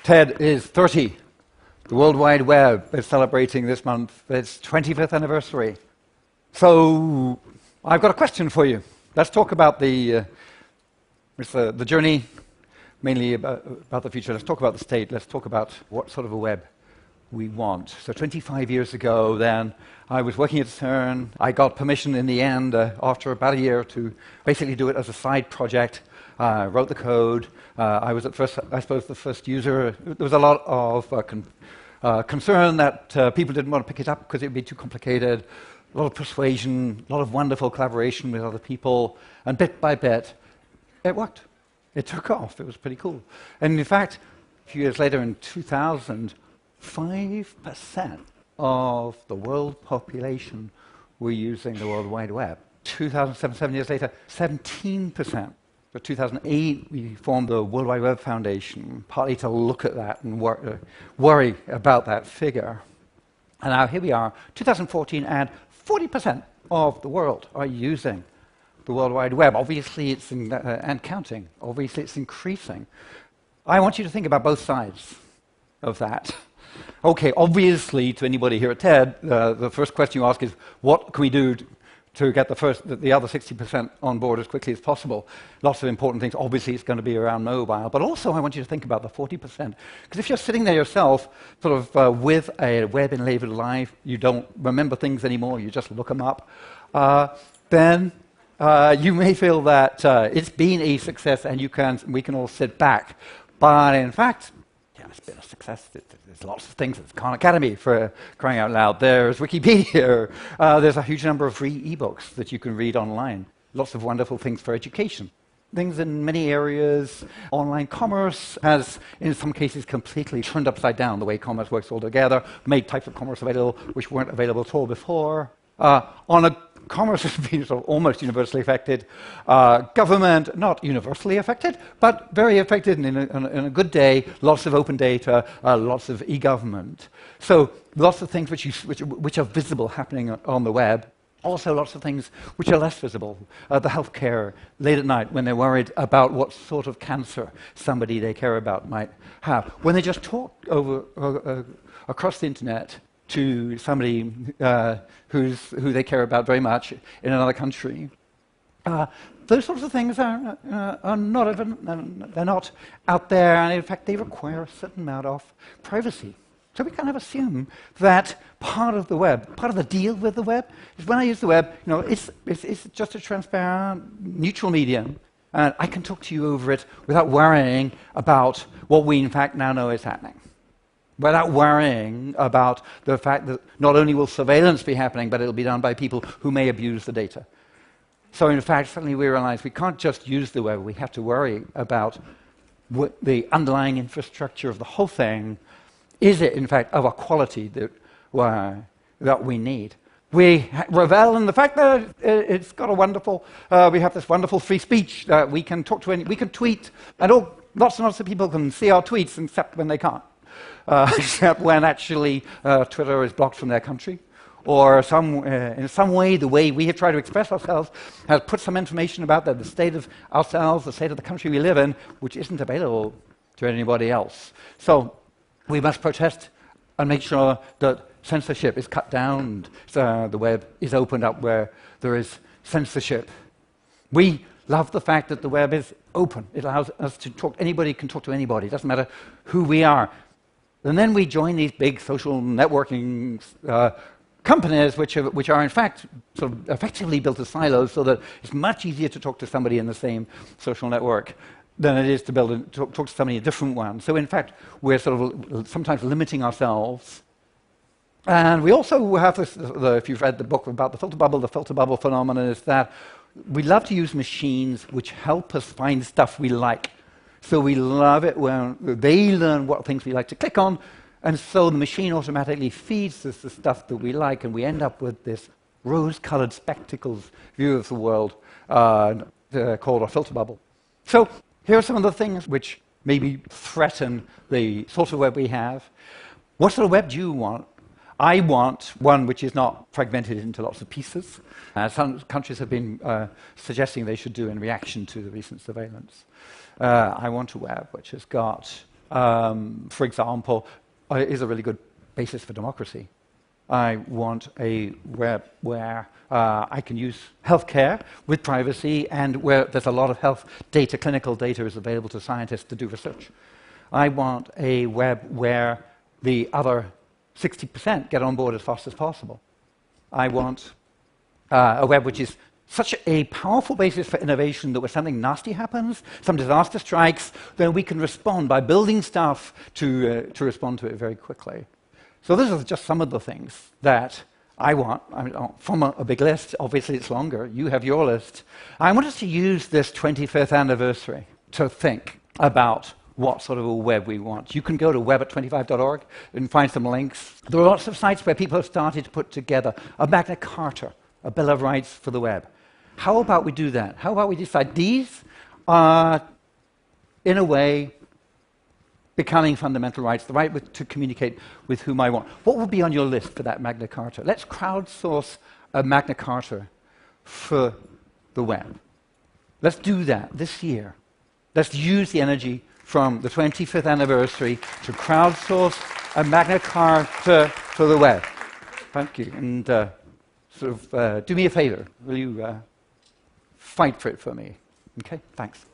TED is 30. The World Wide Web is celebrating this month its 25th anniversary. So I've got a question for you. Let's talk about the journey, mainly about the future. Let's talk about the state. Let's talk about what sort of a web we want. So 25 years ago then, I was working at CERN. I got permission in the end, after about a year, to basically do it as a side project. Wrote the code. I was at first, I suppose, the first user. There was a lot of concern that people didn't want to pick it up because it would be too complicated. A lot of persuasion, a lot of wonderful collaboration with other people, and bit by bit, it worked. It took off. It was pretty cool. And in fact, a few years later, in 2000, 5% of the world population were using the World Wide Web. 2007, 7 years later, 17%. In 2008, we formed the World Wide Web Foundation, partly to look at that and worry about that figure. And now here we are, 2014, and 40% of the world are using the World Wide Web. Obviously, it's and counting. Obviously, it's increasing. I want you to think about both sides of that. Okay, obviously, to anybody here at TED, the first question you ask is, what can we do to get the other 60% on board as quickly as possible? Lots of important things. Obviously, it's going to be around mobile. But also, I want you to think about the 40%. Because if you're sitting there yourself, sort of with a web-enabled life, you don't remember things anymore, you just look them up, then you may feel that it's been a success and we can all sit back. But in fact, yeah, it's been a success. There's lots of things. There's Khan Academy, for crying out loud. There's Wikipedia. There's a huge number of free ebooks that you can read online. Lots of wonderful things for education. Things in many areas. Online commerce has, in some cases, completely turned upside down the way commerce works altogether, made types of commerce available which weren't available at all before. Commerce has been sort of almost universally affected. Government, not universally affected, but very affected, and in a good day, lots of open data, lots of e-government. So lots of things which are visible happening on the web. Also lots of things which are less visible. The healthcare, late at night, when they're worried about what sort of cancer somebody they care about might have. When they just talk across the internet to somebody who they care about very much in another country. Those sorts of things are not out there, and in fact they require a certain amount of privacy. So we kind of assume that part of the web, part of the deal with the web, is when I use the web, it's just a transparent, neutral medium, and I can talk to you over it without worrying about what we in fact now know is happening. Without worrying about the fact that not only will surveillance be happening, but it'll be done by people who may abuse the data. So in fact, suddenly we realize we can't just use the web, we have to worry about the underlying infrastructure of the whole thing. Is it, in fact, of a quality that we need? We revel in the fact that it's got a wonderful, we have this wonderful free speech that we can talk to, we can tweet, and lots and lots of people can see our tweets, except when they can't. Except when actually Twitter is blocked from their country, or in some way the way we have tried to express ourselves has put some information about the state of ourselves, the state of the country we live in, which isn't available to anybody else. So we must protest and make sure that censorship is cut down and the web is opened up where there is censorship. We love the fact that the web is open. It allows us to talk. Anybody can talk to anybody. It doesn't matter who we are. And then we join these big social networking companies, which are in fact sort of effectively built as silos, so that it's much easier to talk to somebody in the same social network than it is to talk to somebody in a different one. So in fact, we're sort of sometimes limiting ourselves. And we also have this, if you've read the book about the filter bubble phenomenon is that we love to use machines which help us find stuff we like. So we love it when they learn what things we like to click on, and so the machine automatically feeds us the stuff that we like, and we end up with this rose-colored spectacles view of the world called a filter bubble. So here are some of the things which maybe threaten the sort of web we have. What sort of web do you want? I want one which is not fragmented into lots of pieces, as some countries have been suggesting they should do in reaction to the recent surveillance. I want a web which has got for example, is a really good basis for democracy. I want a web where I can use healthcare with privacy and where there's a lot of health data, clinical data is available to scientists to do research. I want a web where the other 60% get on board as fast as possible. I want a web which is such a powerful basis for innovation that when something nasty happens, some disaster strikes, then we can respond by building stuff to respond to it very quickly. So those are just some of the things that I want. I mean, from a big list, obviously it's longer. You have your list. I want us to use this 25th anniversary to think about what sort of a web we want. You can go to web@25.org and find some links. There are lots of sites where people have started to put together a Magna Carta, a Bill of Rights for the web. How about we do that? How about we decide these are, in a way, becoming fundamental rights, the right to communicate with whom I want. What will be on your list for that Magna Carta? Let's crowdsource a Magna Carta for the web. Let's do that this year. Let's use the energy from the 25th anniversary to crowdsource a Magna Carta for the web. Thank you. And do me a favor. Will you fight for it for me? Okay, thanks.